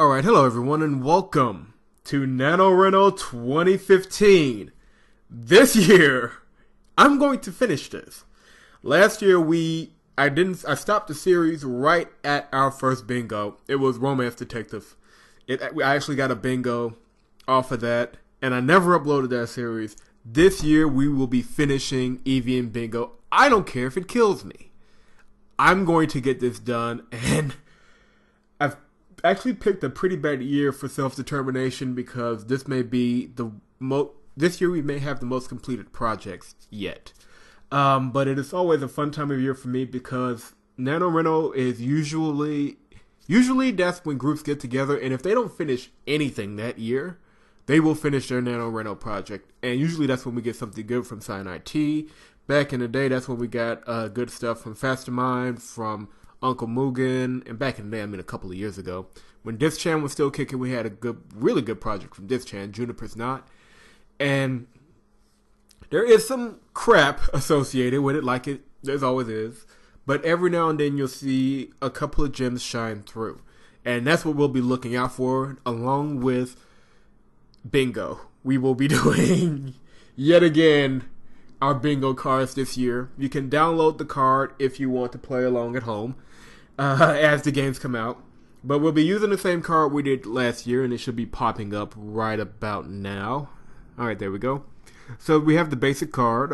Alright, hello everyone and welcome to NaNoRenO 2015. This year, I'm going to finish this. Last year I stopped the series right at our first bingo. It was Romance Detective. I actually got a bingo off of that, and I never uploaded that series. This year we will be finishing EVN Bingo. I don't care if it kills me. I'm going to get this done, and I've actually picked a pretty bad year for self-determination because this may be this year we may have the most completed projects yet. But it is always a fun time of year for me because NaNoRenO is usually that's when groups get together, and if they don't finish anything that year, they will finish their NaNoRenO project. And usually that's when we get something good from Cyanide T. Back in the day, that's when we got good stuff from Fastermind, from Uncle Mugen, and back in the day, I mean a couple of years ago, when Dischan was still kicking, we had a really good project from Dischan, Juniper's Not. And there is some crap associated with it, like there's always is. But every now and then you'll see a couple of gems shine through. And that's what we'll be looking out for, along with Bingo. We will be doing, yet again, our Bingo cards this year. You can download the card if you want to play along at home as the games come out. But we'll be using the same card we did last year, and it should be popping up right about now. Alright, there we go. So we have the basic card,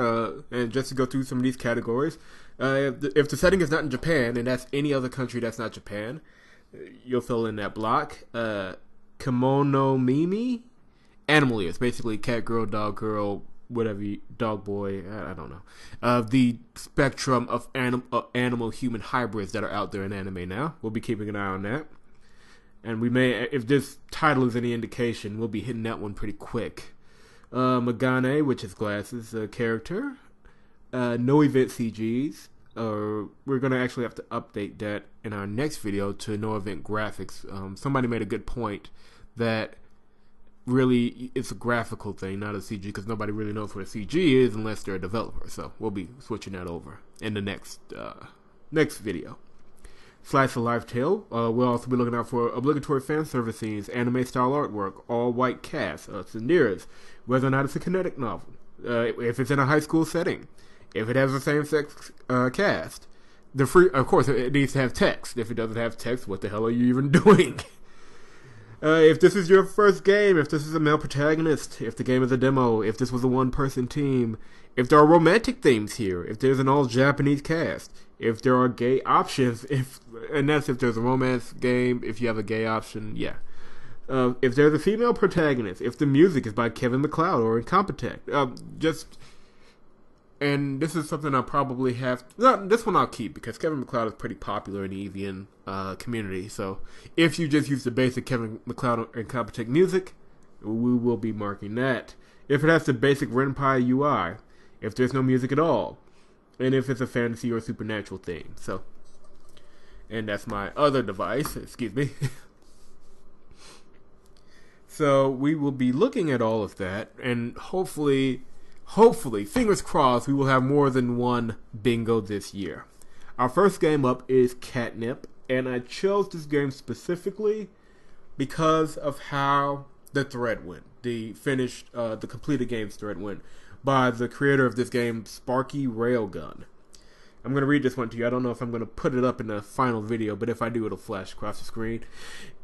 and just to go through some of these categories, if the setting is not in Japan, and that's any other country that's not Japan, you'll fill in that block. Kimono Mimi, animal ears, basically cat girl, dog girl, whatever, dog boy, I don't know. The spectrum of animal-human hybrids that are out there in anime now. We'll be keeping an eye on that. And we may, if this title is any indication, we'll be hitting that one pretty quick. Magane, which is glasses, character. No event CGs. We're going to actually have to update that in our next video to no event graphics. Somebody made a good point that really it's a graphical thing, not a CG, because nobody really knows what a CG is unless they're a developer. So we'll be switching that over in the next video. Slice of Life Tale. We'll also be looking out for obligatory fan service scenes, anime style artwork, all white cast, Tsunderas, whether or not it's a kinetic novel, if it's in a high school setting, if it has a same-sex cast. Of course, it needs to have text. If it doesn't have text, what the hell are you even doing? If this is your first game, if this is a male protagonist, if the game is a demo, if this was a one-person team, if there are romantic themes here, if there's an all-Japanese cast, if there are gay options, and that's if there's a romance game, if you have a gay option, yeah. If there's a female protagonist, if the music is by Kevin MacLeod or Incompetech, and this is something I'll probably have. This one I'll keep because Kevin MacLeod is pretty popular in the EVN community. So if you just use the basic Kevin MacLeod and Incompetech music, we will be marking that. If it has the basic Renpai UI, if there's no music at all, and if it's a fantasy or supernatural theme. So, and that's my other device. Excuse me. So we will be looking at all of that, and hopefully, fingers crossed, we will have more than one bingo this year. Our first game up is Catnip, and I chose this game specifically because of how the thread went. The completed games thread went by the creator of this game, Sparky Railgun. I'm going to read this one to you. I don't know if I'm going to put it up in the final video, but if I do, it'll flash across the screen.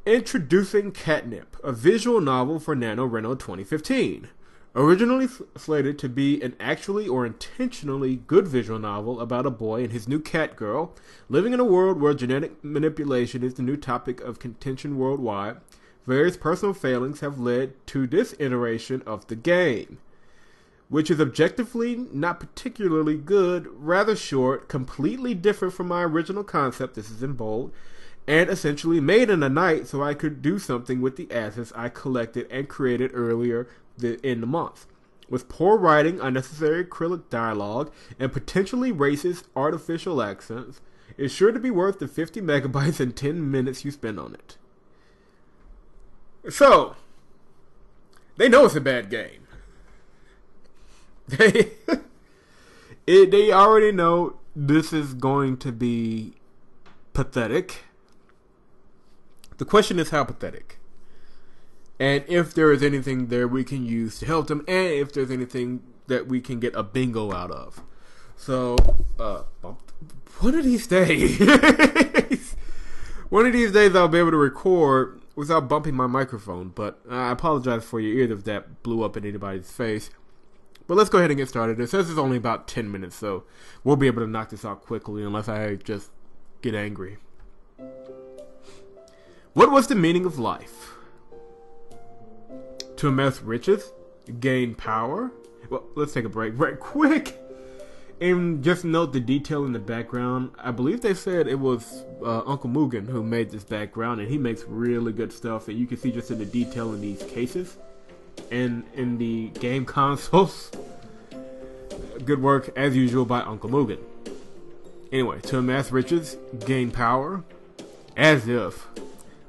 Introducing Catnip, a visual novel for NaNoRenO 2015. Originally slated to be an actually or intentionally good visual novel about a boy and his new catgirl living in a world where genetic manipulation is the new topic of contention worldwide, various personal failings have led to this iteration of the game, which is objectively not particularly good, rather short, completely different from my original concept, this is in bold, and essentially made in a night so I could do something with the assets I collected and created earlier in the month. With poor writing, unnecessary acrylic dialogue, and potentially racist artificial accents, it's sure to be worth the 50 megabytes and 10 minutes you spend on it. So, they know it's a bad game. They already know this is going to be pathetic. The question is how pathetic. And if there is anything there we can use to help them, and if there's anything that we can get a bingo out of. So, one of these days, I'll be able to record without bumping my microphone. But I apologize for your ears if that blew up in anybody's face. But let's go ahead and get started. It says it's only about 10 minutes, so we'll be able to knock this out quickly unless I just get angry. What was the meaning of life? To amass riches? Gain power? Well, let's take a break right quick. And just note the detail in the background. I believe they said it was Uncle Mugen who made this background, and he makes really good stuff. And you can see just in the detail in these cases and in the game consoles. Good work, as usual, by Uncle Mugen. Anyway, to amass riches, gain power, as if.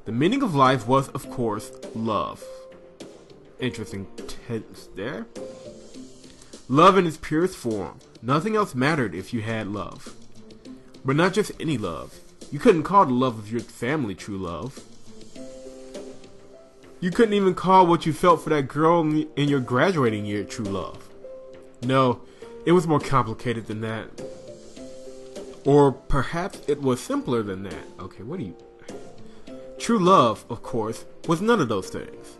The meaning of life was, of course, love. Interesting tense there. Love in its purest form. Nothing else mattered if you had love. But not just any love. You couldn't call the love of your family true love. You couldn't even call what you felt for that girl in your graduating year true love. No, it was more complicated than that. Or perhaps it was simpler than that. Okay, what do you... True love, of course, was none of those things.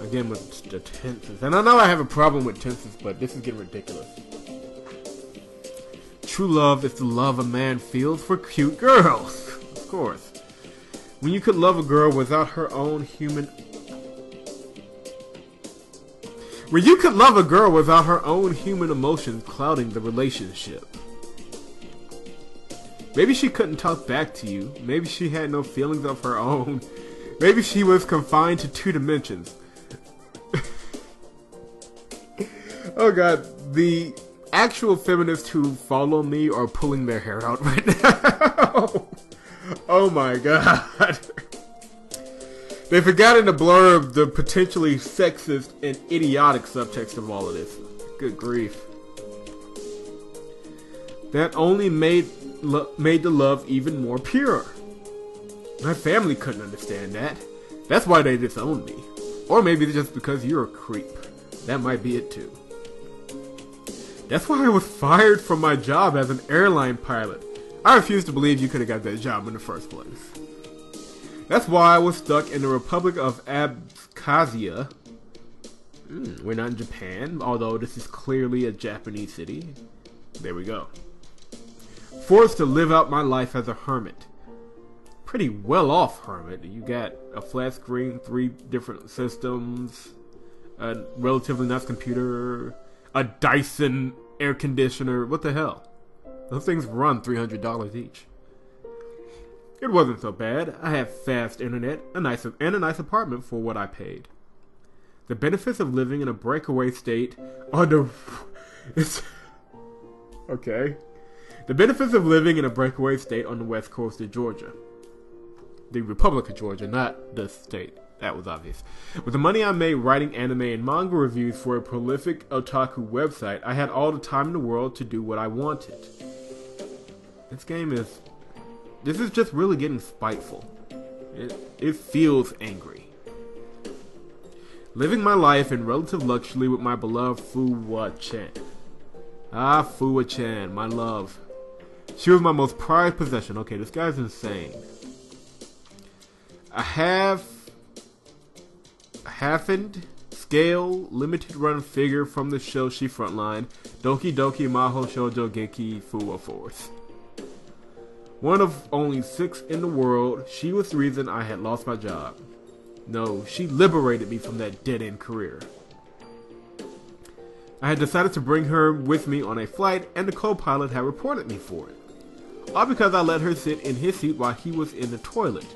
Again with the tenses. And I know I have a problem with tenses, but this is getting ridiculous. True love is the love a man feels for cute girls. Of course. When you could love a girl without her own human... When you could love a girl without her own human emotions clouding the relationship. Maybe she couldn't talk back to you. Maybe she had no feelings of her own. Maybe she was confined to 2 dimensions. Oh god, the actual feminists who follow me are pulling their hair out right now. Oh my god. They've forgotten to blurb the potentially sexist and idiotic subtext of all of this. Good grief. That only made the love even more pure. My family couldn't understand that. That's why they disowned me. Or maybe just because you're a creep. That might be it too. That's why I was fired from my job as an airline pilot. I refuse to believe you could have got that job in the first place. That's why I was stuck in the Republic of Abkhazia. We're not in Japan, although this is clearly a Japanese city. There we go. Forced to live out my life as a hermit. Pretty well off hermit. You got a flat screen, 3 different systems, a relatively nice computer, a Dyson air conditioner. What the hell? Those things run $300 each. It wasn't so bad. I had fast internet, a nice apartment for what I paid. The benefits of living in a breakaway state are okay. The benefits of living in a breakaway state on the west coast of Georgia. The Republic of Georgia, not the state. That was obvious. With the money I made writing anime and manga reviews for a prolific otaku website, I had all the time in the world to do what I wanted. This is just really getting spiteful. It feels angry. Living my life in relative luxury with my beloved Fuwa-chan. Ah, Fuwa-chan, my love. She was my most prized possession. Okay, this guy's insane. A half-end scale limited run figure from the Shoshi frontline, Doki Doki Maho Shoujo Genki Fuwa Force. One of only 6 in the world, she was the reason I had lost my job. No, she liberated me from that dead-end career. I had decided to bring her with me on a flight, and the co-pilot had reported me for it. All because I let her sit in his seat while he was in the toilet.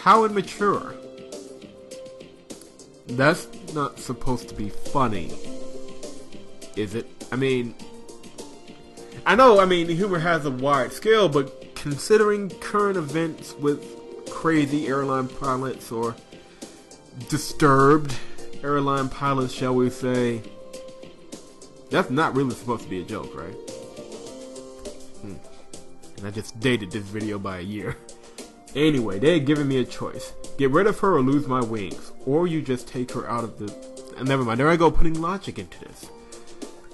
How immature. That's not supposed to be funny, is it? I know, the humor has a wide scale, but considering current events with crazy airline pilots or disturbed airline pilots, shall we say, that's not really supposed to be a joke, right? And I just dated this video by a year. Anyway, they had given me a choice. Get rid of her or lose my wings. Or you just take her out of the... Never mind, there I go putting logic into this.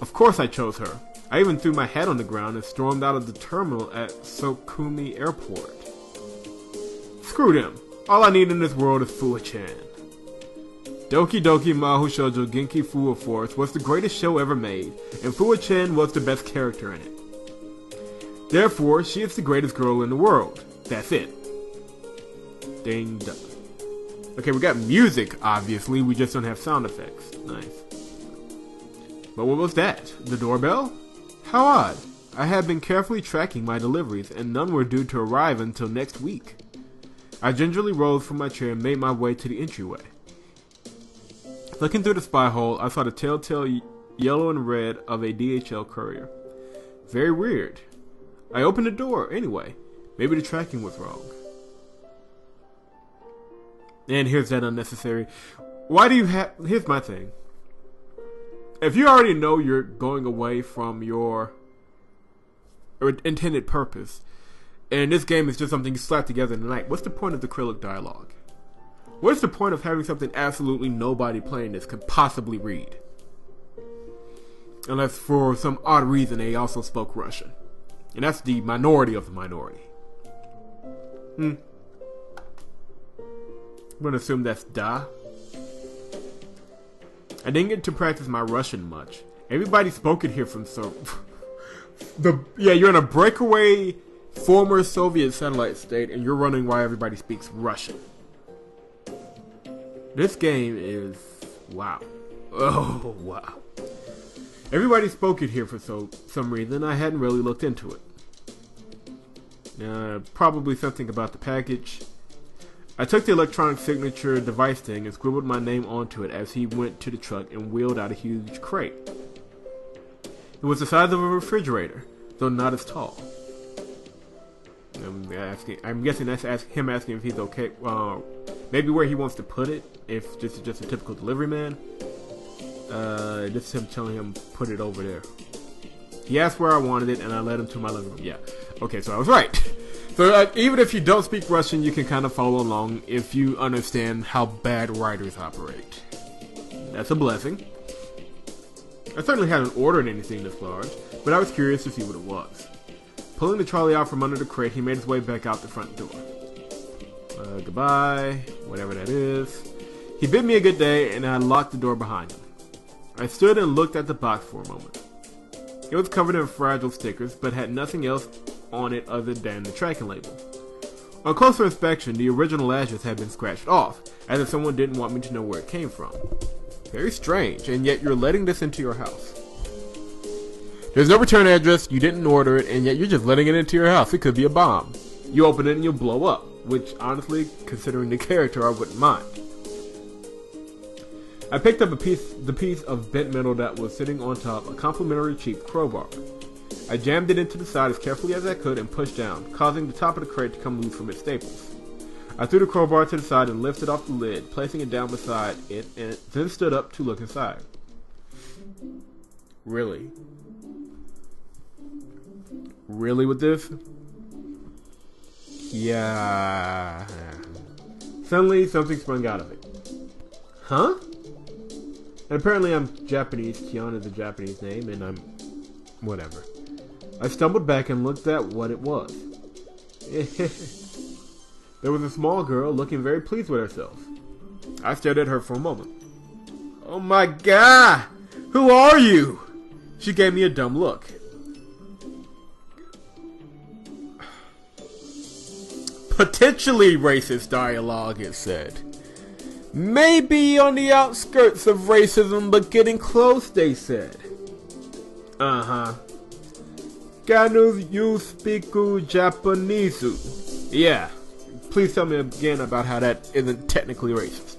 Of course I chose her. I even threw my head on the ground and stormed out of the terminal at Sokumi Airport. Screw them. All I need in this world is Fuwa-chan. Doki Doki Mahou Shoujo Genki Fuwa Force was the greatest show ever made, and Fuwa-chan was the best character in it. Therefore, she is the greatest girl in the world. That's it. Ding dong. Okay, we got music, obviously, we just don't have sound effects. Nice. But what was that? The doorbell? How odd. I had been carefully tracking my deliveries, and none were due to arrive until next week. I gingerly rose from my chair and made my way to the entryway. Looking through the spy hole, I saw the telltale yellow and red of a DHL courier. Very weird. I opened the door anyway. Maybe the tracking was wrong. And here's that unnecessary. Why do you have... Here's my thing. If you already know you're going away from your intended purpose, and this game is just something you slap together in the night, what's the point of the Cyrillic dialogue? What's the point of having something absolutely nobody playing this could possibly read? Unless for some odd reason they also spoke Russian. And that's the minority of the minority. I'm gonna assume that's da. I didn't get to practice my Russian much. Everybody spoke it here from you're in a breakaway former Soviet satellite state and you're running while everybody speaks Russian. This game is wow. Oh wow. Everybody spoke it here for some reason. I hadn't really looked into it. Probably something about the package. I took the electronic signature device thing and scribbled my name onto it as he went to the truck and wheeled out a huge crate. It was the size of a refrigerator, though not as tall. I'm guessing that's him asking if he's okay. Maybe where he wants to put it, if this is just a typical delivery man. This is him telling him put it over there. He asked where I wanted it, and I led him to my living room. Yeah. Okay, so I was right. So even if you don't speak Russian, you can kind of follow along if you understand how bad writers operate. That's a blessing. I certainly hadn't ordered anything this large, but I was curious to see what it was. Pulling the trolley out from under the crate, he made his way back out the front door. Goodbye, whatever that is. He bid me a good day, and I locked the door behind him. I stood and looked at the box for a moment. It was covered in fragile stickers, but had nothing else on it other than the tracking label. On closer inspection, the original address had been scratched off, as if someone didn't want me to know where it came from. Very strange, and yet you're letting this into your house. There's no return address, you didn't order it, and yet you're just letting it into your house. It could be a bomb. You open it and you'll blow up, which honestly, considering the character, I wouldn't mind. I picked up the piece of bent metal that was sitting on top, a complimentary cheap crowbar. I jammed it into the side as carefully as I could and pushed down, causing the top of the crate to come loose from its staples. I threw the crowbar to the side and lifted off the lid, placing it down beside it, and then stood up to look inside. Really? Really with this? Yeah. Suddenly, something sprung out of it. Huh? And apparently I'm Japanese. Kion is a Japanese name, and I'm... whatever. I stumbled back and looked at what it was. There was a small girl looking very pleased with herself. I stared at her for a moment. Oh my god! Who are you? She gave me a dumb look. Potentially racist dialogue, it said. Maybe on the outskirts of racism, but getting close, they said. Uh-huh. Can you speak Japanese? Yeah. Please tell me again about how that isn't technically racist.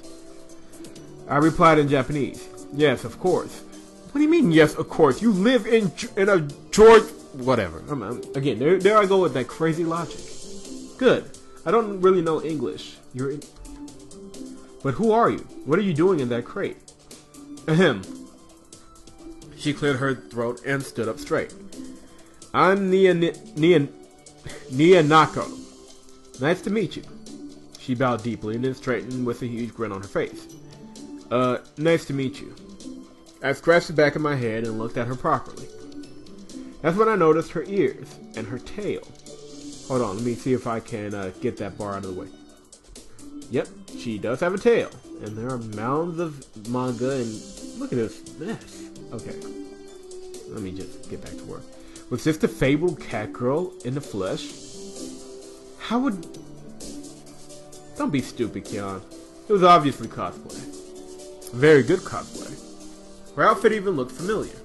I replied in Japanese. Yes, of course. What do you mean, yes, of course? You live in a George... whatever. Again, there I go with that crazy logic. Good. I don't really know English. But who are you? What are you doing in that crate? Ahem. She cleared her throat and stood up straight. I'm Nianako. Nice to meet you. She bowed deeply and then straightened with a huge grin on her face. Nice to meet you. I scratched the back of my head and looked at her properly. That's when I noticed her ears and her tail. Hold on, let me see if I can get that bar out of the way. Yep, she does have a tail. And there are mounds of manga and look at this mess. Okay, let me just get back to work. Was this the fabled catgirl in the flesh? How would... Don't be stupid, Kian. It was obviously cosplay. Very good cosplay. Her outfit even looked familiar.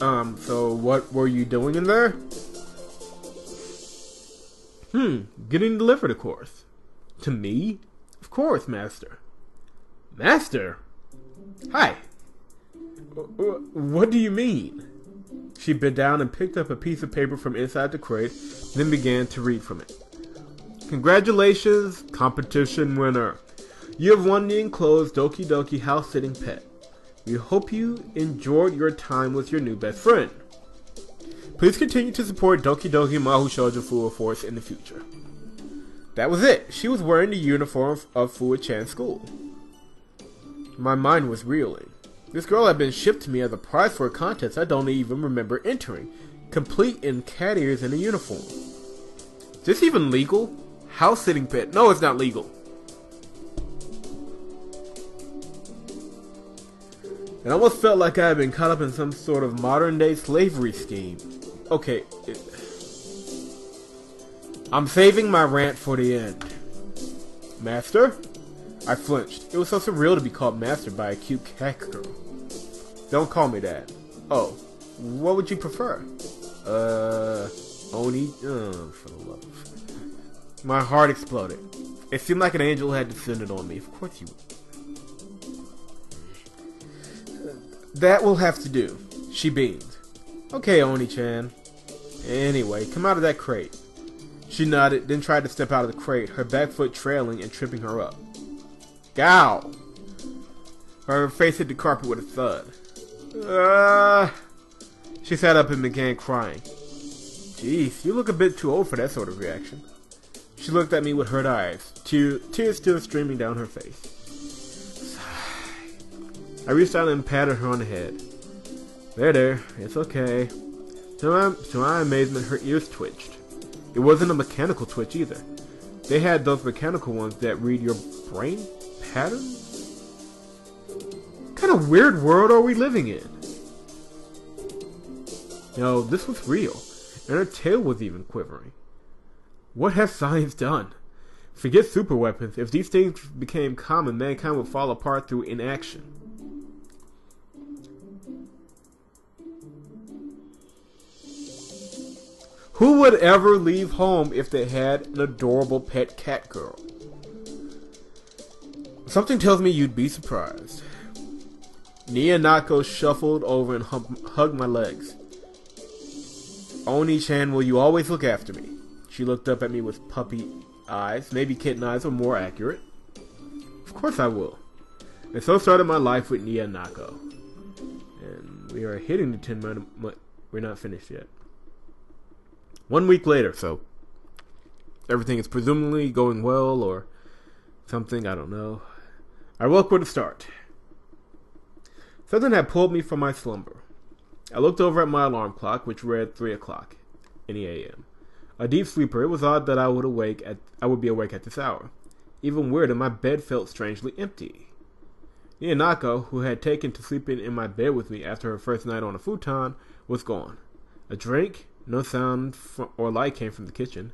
So what were you doing in there? Getting delivered, of course. To me? Of course, Master. Master? Hi. What do you mean? She bent down and picked up a piece of paper from inside the crate, then began to read from it. Congratulations, competition winner. You have won the enclosed Doki Doki house-sitting pet. We hope you enjoyed your time with your new best friend. Please continue to support Doki Doki Mahu Shoujo Fuwa Force in the future. That was it. She was wearing the uniform of Fuwa-chan's school. My mind was reeling. This girl had been shipped to me as a prize for a contest I don't even remember entering, complete in cat ears and a uniform. Is this even legal? House-sitting pet. No, it's not legal. It almost felt like I had been caught up in some sort of modern-day slavery scheme. Okay. I'm saving my rant for the end. Master? I flinched. It was so surreal to be called Master by a cute cat girl. Don't call me that. Oh. What would you prefer? Oni? For the love. My heart exploded. It seemed like an angel had descended on me. Of course you would. That will have to do. She beamed. Okay, Oni-chan. Anyway, come out of that crate. She nodded, then tried to step out of the crate, her back foot trailing and tripping her up. Gow! Her face hit the carpet with a thud. She sat up and began crying. Jeez, you look a bit too old for that sort of reaction. She looked at me with hurt eyes, tears still streaming down her face. I reached out and patted her on the head. There, it's okay. To my amazement, her ears twitched. It wasn't a mechanical twitch either. They had those mechanical ones that read your brain patterns? What kind of weird world are we living in? No, this was real, and her tail was even quivering. What has science done? Forget super weapons. If these things became common, mankind would fall apart through inaction. Who would ever leave home if they had an adorable pet cat girl? Something tells me you'd be surprised. Nako shuffled over and hugged my legs. Oni-chan, will you always look after me? She looked up at me with puppy eyes, maybe kitten eyes or more accurate. Of course I will. And so started my life with Nako. And we are hitting the 10-minute. We're not finished yet. 1 week later, so everything is presumably going well or something, I don't know. I woke with a start. Something had pulled me from my slumber. I looked over at my alarm clock, which read 3 o'clock in the a.m. A deep sleeper, it was odd that I would be awake at this hour. Even weirder, my bed felt strangely empty. Nako, who had taken to sleeping in my bed with me after her first night on a futon, was gone. A drink? No sound or light came from the kitchen.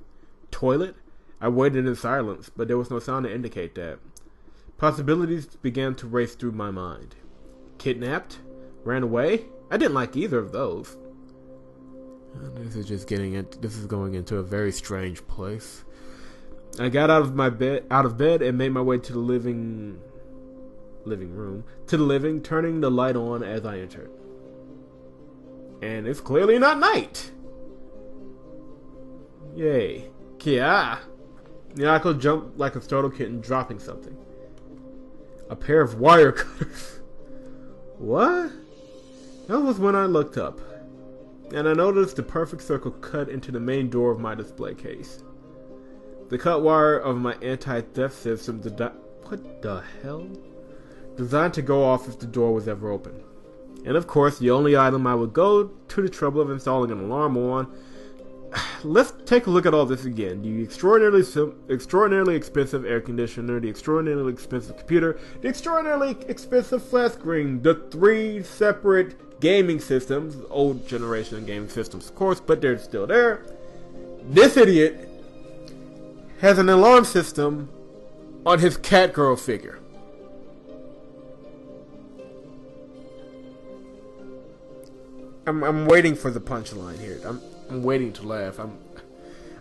Toilet? I waited in silence, but there was no sound to indicate that. Possibilities began to race through my mind. Kidnapped? Ran away? I didn't like either of those. This is going into a very strange place. I got out of bed and made my way to the living room, turning the light on as I entered. And it's clearly not night. Yay. Kia! Nako jumped like a startled kitten, dropping something. A pair of wire cutters. What? That was when I looked up, and I noticed the perfect circle cut into the main door of my display case. The cut wire of my anti-theft system what the hell? Designed to go off if the door was ever open. And of course, the only item I would go to the trouble of installing an alarm on. Let's take a look at all this again. The extraordinarily expensive air conditioner, the extraordinarily expensive computer, the extraordinarily expensive flat screen, the 3 separate gaming systems, old generation gaming systems of course, but they're still there. This idiot has an alarm system on his catgirl figure. I'm waiting for the punchline here. I'm waiting to laugh.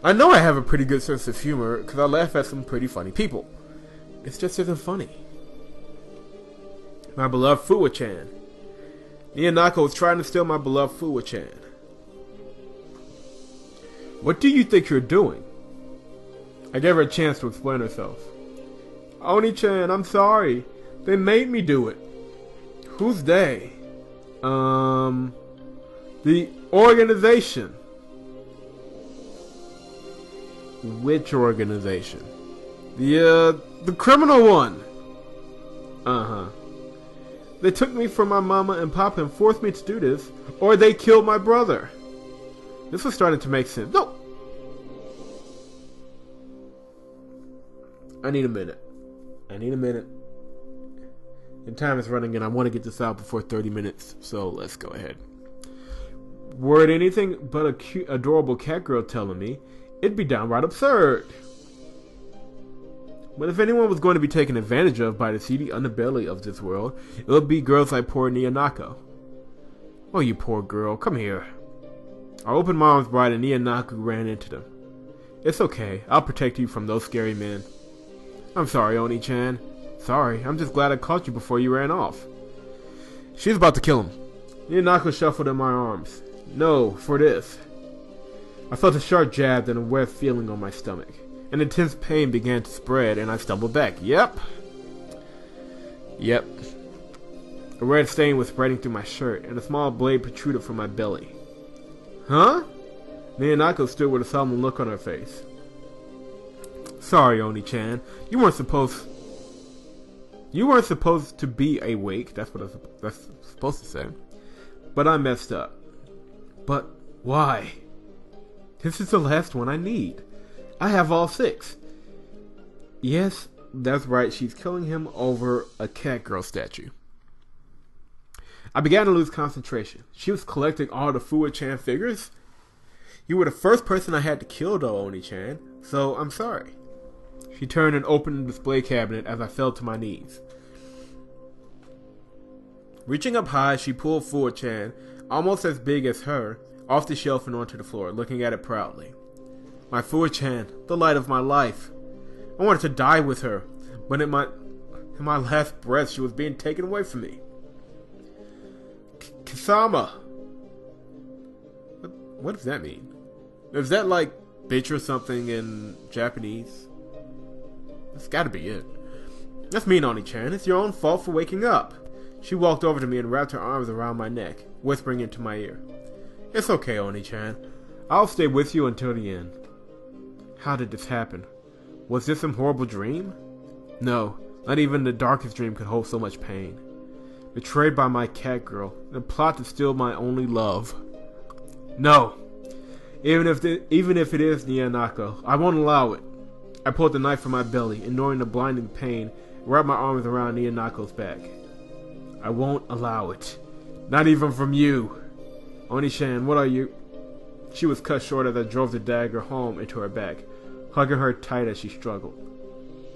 I know I have a pretty good sense of humor because I laugh at some pretty funny people. It just isn't funny. My beloved Fuwa-chan. Nyanako was trying to steal my beloved Fuwa-chan. What do you think you're doing? I gave her a chance to explain herself. Oni-chan, I'm sorry. They made me do it. Who's they? The organization. Which organization? The criminal one. Uh-huh. They took me from my mama and papa and forced me to do this, or they killed my brother. This was starting to make sense. No! I need a minute. And time is running and I want to get this out before 30 minutes, so let's go ahead. Were it anything but a cute, adorable catgirl telling me, it'd be downright absurd. But if anyone was going to be taken advantage of by the seedy underbelly of this world, it would be girls like poor Nyanako. Oh, you poor girl, come here. I opened my arms wide and Nyanako ran into them. It's okay, I'll protect you from those scary men. I'm sorry, Oni-chan. Sorry, I'm just glad I caught you before you ran off. She's about to kill him. Nyanako shuffled in my arms. No, for this. I felt a sharp jab and a wet feeling on my stomach. An intense pain began to spread and I stumbled back. Yep. A red stain was spreading through my shirt and a small blade protruded from my belly. Huh? Nyanako stood with a solemn look on her face. Sorry, Oni-chan. You weren't supposed to be awake. That's what that's supposed to say. But I messed up. But why? This is the last one I need. I have all 6. Yes, that's right. She's killing him over a catgirl statue. I began to lose concentration. She was collecting all the Fuwa-chan figures. You were the first person I had to kill, though, Oni-chan. So I'm sorry. She turned and opened the display cabinet as I fell to my knees. Reaching up high, she pulled Fuwa-chan, almost as big as her, off the shelf and onto the floor, looking at it proudly. My Fuwa-chan, the light of my life. I wanted to die with her, but in my last breath, she was being taken away from me. Kisama! What does that mean? Is that like bitch or something in Japanese? That's gotta be it. That's me, Oni-chan. It's your own fault for waking up. She walked over to me and wrapped her arms around my neck, whispering into my ear. It's okay, Oni-chan. I'll stay with you until the end. How did this happen? Was this some horrible dream? No, not even the darkest dream could hold so much pain. Betrayed by my catgirl, and a plot to steal my only love. No! Even if it is Nyanako, I won't allow it. I pulled the knife from my belly, ignoring the blinding pain, and wrapped my arms around Nyanako's back. I won't allow it. Not even from you. Oni-chan, what are you? She was cut short as I drove the dagger home into her back, hugging her tight as she struggled.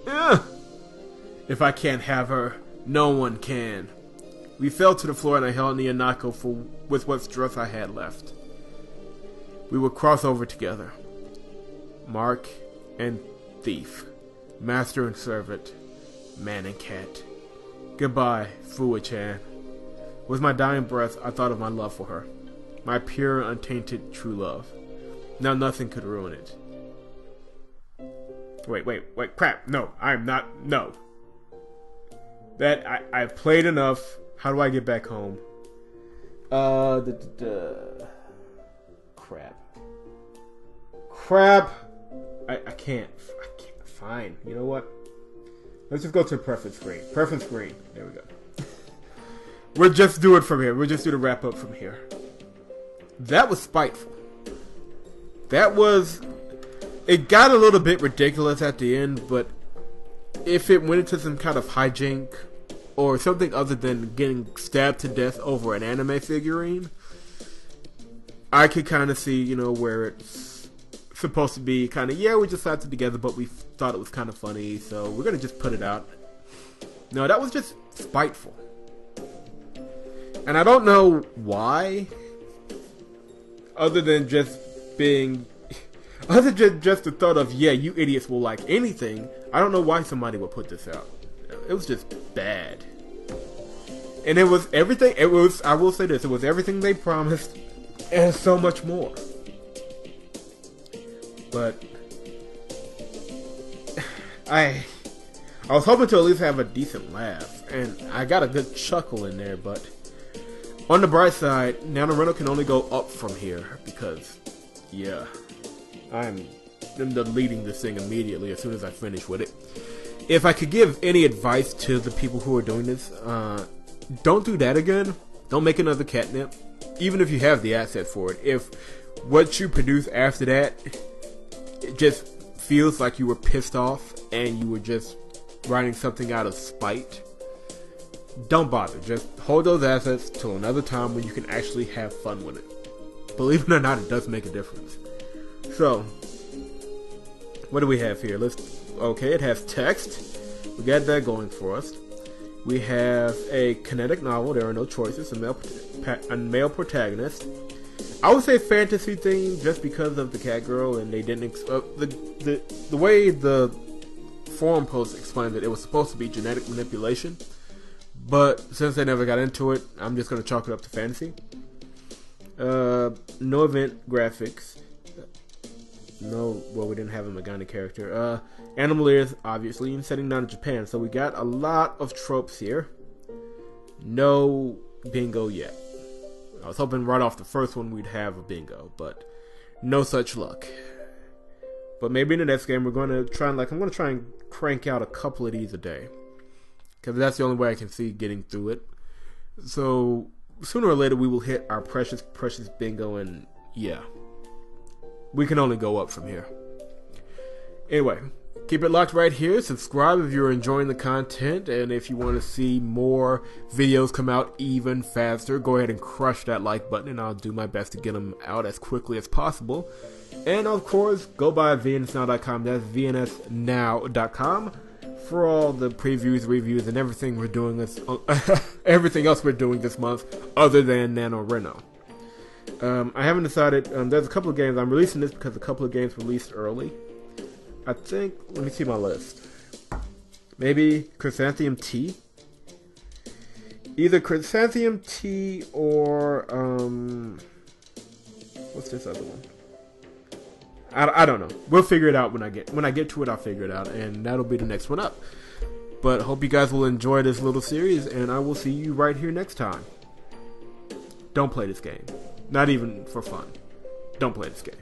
Ugh! If I can't have her, no one can. We fell to the floor and I held Nyanako with what strength I had left. We would cross over together. Mark and thief. Master and servant. Man and cat. Goodbye, Fuwa-chan. With my dying breath, I thought of my love for her. My pure, untainted, true love. Now nothing could ruin it. Wait, crap. No, I'm not, no. I've played enough. How do I get back home? Crap. I can't. fine. You know what? Let's just go to the preference screen. Preference screen. There we go. We'll just do it from here. We'll just do the wrap up from here. That was spiteful. That was... It got a little bit ridiculous at the end, but if it went into some kind of hijink or something other than getting stabbed to death over an anime figurine, I could kind of see, you know, where it's supposed to be kind of, yeah, we just slapped it together, but we thought it was kind of funny, so we're going to just put it out. No, that was just spiteful. And I don't know why, other than just being... Other than just the thought of, yeah, you idiots will like anything, I don't know why somebody would put this out. It was just bad. And it was everything, I will say this, it was everything they promised, and so much more. But, I was hoping to at least have a decent laugh, and I got a good chuckle in there, but on the bright side, NaNoRenO can only go up from here, because, yeah, I'm deleting this thing immediately as soon as I finish with it. If I could give any advice to the people who are doing this, don't do that again. Don't make another Catnip, even if you have the asset for it. If what you produce after that, it just feels like you were pissed off and you were just writing something out of spite, don't bother. Just hold those assets till another time when you can actually have fun with it. Believe it or not, it does make a difference. So, what do we have here? Okay, it has text. We got that going for us. We have a kinetic novel. There are no choices. A male protagonist. I would say fantasy theme just because of the catgirl, and they didn't. The way the forum post explained it was supposed to be genetic manipulation, but since they never got into it, I'm just gonna chalk it up to fantasy. No event graphics. No, well, we didn't have a Magana character. Animal ears, obviously, and setting down in Japan. So we got a lot of tropes here. No bingo yet. I was hoping right off the first one we'd have a bingo, but no such luck. But maybe in the next game we're going to try and, I'm going to try and crank out a couple of these a day, because that's the only way I can see getting through it. So sooner or later we will hit our precious bingo, and yeah, we can only go up from here. Anyway, keep it locked right here. Subscribe if you're enjoying the content, and if you want to see more videos come out even faster, go ahead and crush that like button, and I'll do my best to get them out as quickly as possible. And of course, go by vnsnow.com. That's vnsnow.com for all the previews, reviews, and everything we're doing everything else we're doing this month, other than NaNoRenO. I haven't decided. There's a couple of games. I'm releasing this because a couple of games released early. I think, let me see my list. Maybe Chrysanthemum Tea. Either Chrysanthemum Tea or, what's this other one? I don't know. We'll figure it out when I get to it. I'll figure it out, and that'll be the next one up. But hope you guys will enjoy this little series, and I will see you right here next time. Don't play this game. Not even for fun. Don't play this game.